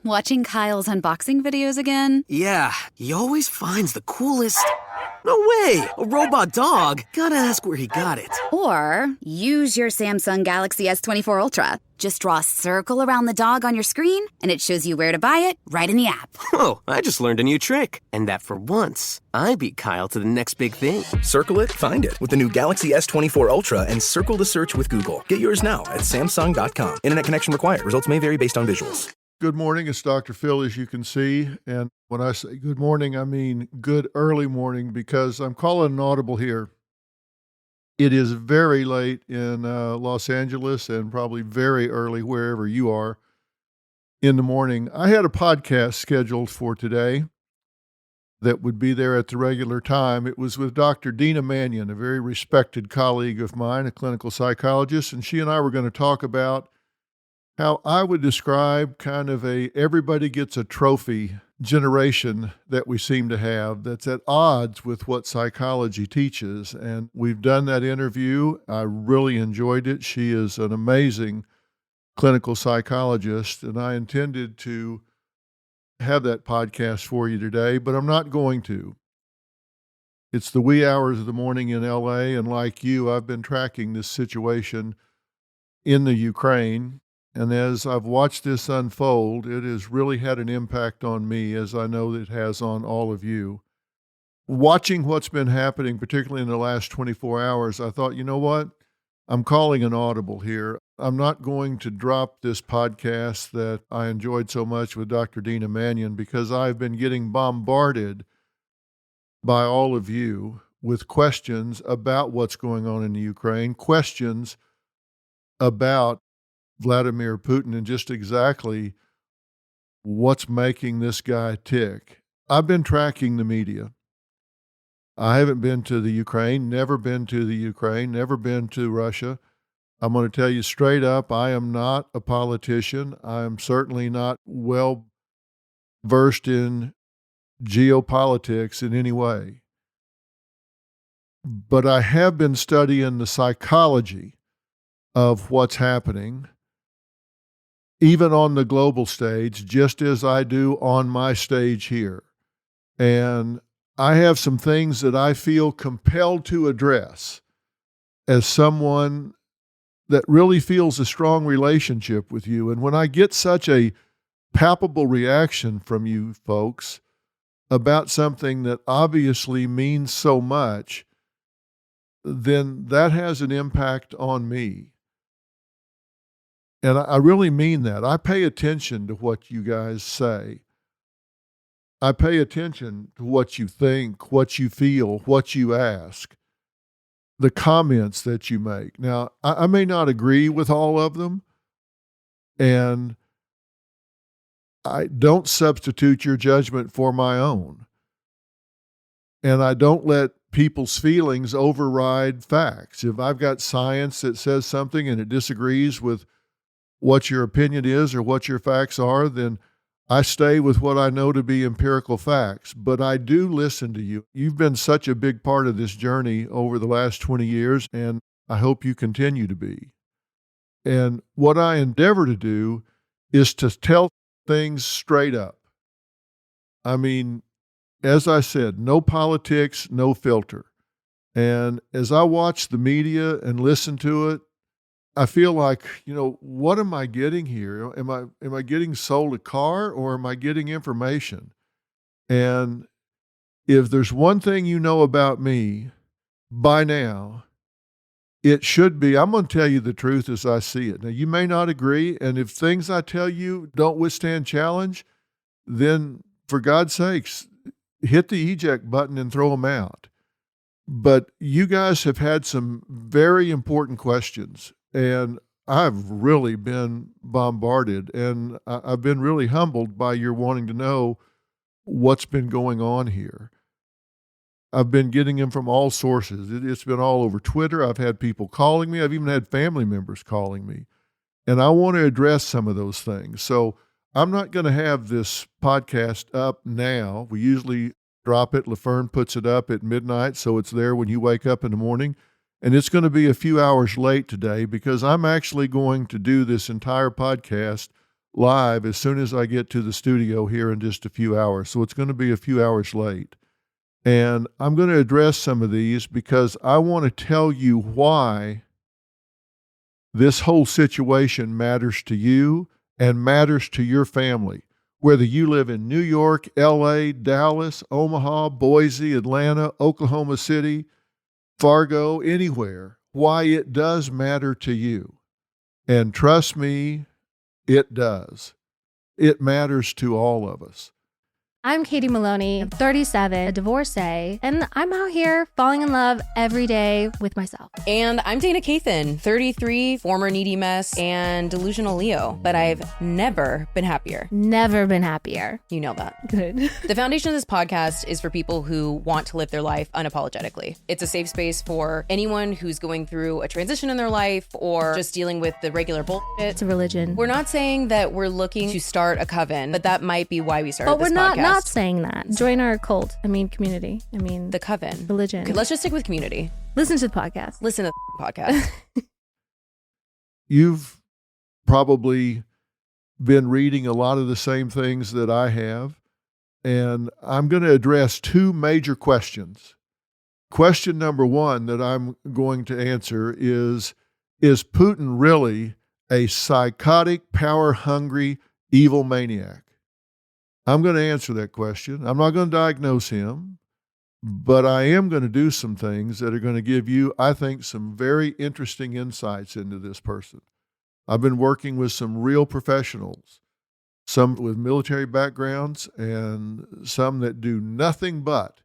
Watching Kyle's unboxing videos again? Yeah, he always finds the coolest... No way! A robot dog? Gotta ask where he got it. Or use your Samsung Galaxy S24 Ultra. Just draw a circle around the dog on your screen, and it shows you where to buy it right in the app. Whoa, I just learned a new trick. And that for once, I beat Kyle to the next big thing. Circle it, find it with the new Galaxy S24 Ultra and circle the search with Google. Get yours now at Samsung.com. Internet connection required. Results may vary based on visuals. Good morning, it's Dr. Phil, as you can see. And when I say good morning, I mean good early morning, because I'm calling an audible here. It is very late in Los Angeles and probably very early wherever you are in the morning. I had a podcast scheduled for today that would be there at the regular time. It was with Dr. Dina Mannion, a very respected colleague of mine, a clinical psychologist, and she and I were going to talk about how I would describe kind of a everybody gets a trophy generation that we seem to have that's at odds with what psychology teaches. And we've done that interview. I really enjoyed it. She is an amazing clinical psychologist, and I intended to have that podcast for you today, but I'm not going to. It's the wee hours of the morning in LA, and like you, I've been tracking this situation in the Ukraine. And as I've watched this unfold, it has really had an impact on me, as I know it has on all of you. Watching what's been happening, particularly in the last 24 hours, I thought, you know what? I'm calling an audible here. I'm not going to drop this podcast that I enjoyed so much with Dr. Dina Mannion, because I've been getting bombarded by all of you with questions about what's going on in the Ukraine, questions about Vladimir Putin and just exactly what's making this guy tick. I've been tracking the media. I haven't been to the Ukraine, never been to the Ukraine, never been to Russia. I'm going to tell you straight up, I am not a politician. I am certainly not well versed in geopolitics in any way. But I have been studying the psychology of what's happening, even on the global stage, just as I do on my stage here. And I have some things that I feel compelled to address as someone that really feels a strong relationship with you. And when I get such a palpable reaction from you folks about something that obviously means so much, then that has an impact on me. And I really mean that. I pay attention to what you guys say. I pay attention to what you think, what you feel, what you ask, the comments that you make. Now, I may not agree with all of them, and I don't substitute your judgment for my own. And I don't let people's feelings override facts. If I've got science that says something and it disagrees with what your opinion is or what your facts are, then I stay with what I know to be empirical facts. But I do listen to you. You've been such a big part of this journey over the last 20 years, and I hope you continue to be. And what I endeavor to do is to tell things straight up. I mean, as I said, no politics, no filter. And as I watch the media and listen to it, I feel like, what am I getting here? Am I getting sold a car, or am I getting information? And if there's one thing you know about me by now, it should be, I'm going to tell you the truth as I see it. Now, you may not agree, and if things I tell you don't withstand challenge, then for God's sakes, hit the eject button and throw them out. But you guys have had some very important questions, and I've really been bombarded, and I've been really humbled by your wanting to know what's been going on here. I've been getting them from all sources. It's been all over Twitter. I've had people calling me. I've even had family members calling me. And I want to address some of those things. So I'm not going to have this podcast up now. We usually drop it. LaFern puts it up at midnight, so it's there when you wake up in the morning. And it's going to be a few hours late today, because I'm actually going to do this entire podcast live as soon as I get to the studio here in just a few hours. So it's going to be a few hours late. And I'm going to address some of these because I want to tell you why this whole situation matters to you and matters to your family. Whether you live in New York, LA, Dallas, Omaha, Boise, Atlanta, Oklahoma City, Fargo, anywhere, why it does matter to you. And trust me, it does. It matters to all of us. I'm Katie Maloney, I'm 37, a divorcee, and I'm out here falling in love every day with myself. And I'm Dana Cathan, 33, former needy mess, and delusional Leo, but I've never been happier. Never been happier. You know that. Good. The foundation of this podcast is for people who want to live their life unapologetically. It's a safe space for anyone who's going through a transition in their life or just dealing with the regular bullshit. It's a religion. We're not saying that we're looking to start a coven, but that might be why we started But this we're podcast. not saying that. Join our cult. Community. The coven. Religion. Okay, let's just stick with community. Listen to the podcast. Listen to the podcast. You've probably been reading a lot of the same things that I have, and I'm going to address two major questions. Question number one that I'm going to answer is Putin really a psychotic, power-hungry, evil maniac? I'm going to answer that question. I'm not going to diagnose him, but I am going to do some things that are going to give you, I think, some very interesting insights into this person. I've been working with some real professionals, some with military backgrounds and some that do nothing but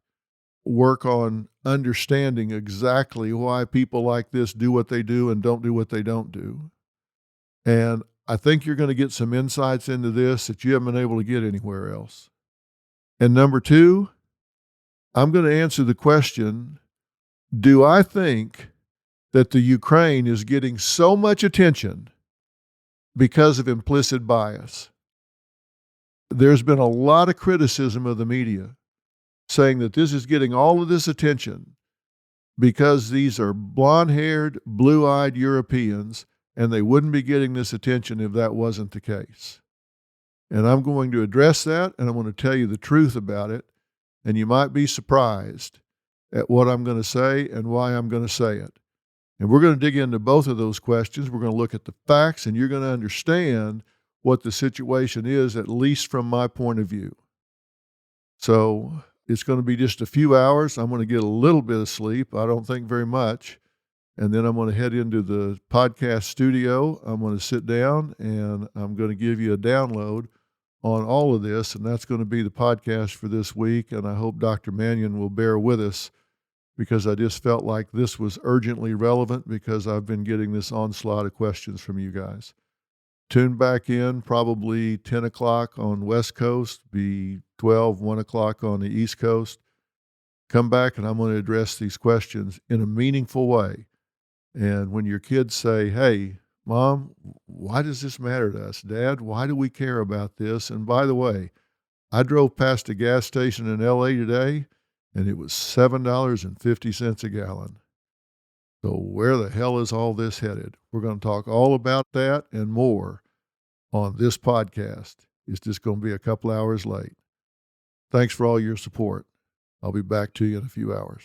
work on understanding exactly why people like this do what they do and don't do what they don't do. And I think you're going to get some insights into this that you haven't been able to get anywhere else. And number two, I'm going to answer the question, do I think that the Ukraine is getting so much attention because of implicit bias? There's been a lot of criticism of the media saying that this is getting all of this attention because these are blonde-haired, blue-eyed Europeans, and they wouldn't be getting this attention if that wasn't the case. And I'm going to address that, and I'm going to tell you the truth about it, and you might be surprised at what I'm going to say and why I'm going to say it. And we're going to dig into both of those questions. We're going to look at the facts, and you're going to understand what the situation is, at least from my point of view. So it's going to be just a few hours. I'm going to get a little bit of sleep. I don't think very much. And then I'm going to head into the podcast studio. I'm going to sit down and I'm going to give you a download on all of this. And that's going to be the podcast for this week. And I hope Dr. Mannion will bear with us because I just felt like this was urgently relevant because I've been getting this onslaught of questions from you guys. Tune back in probably 10 o'clock on West Coast, be 12, 1 o'clock on the East Coast. Come back and I'm going to address these questions in a meaningful way. And when your kids say, hey, Mom, why does this matter to us? Dad, why do we care about this? And by the way, I drove past a gas station in LA today and it was $7.50 a gallon. So where the hell is all this headed? We're going to talk all about that and more on this podcast. It's just going to be a couple hours late. Thanks for all your support. I'll be back to you in a few hours.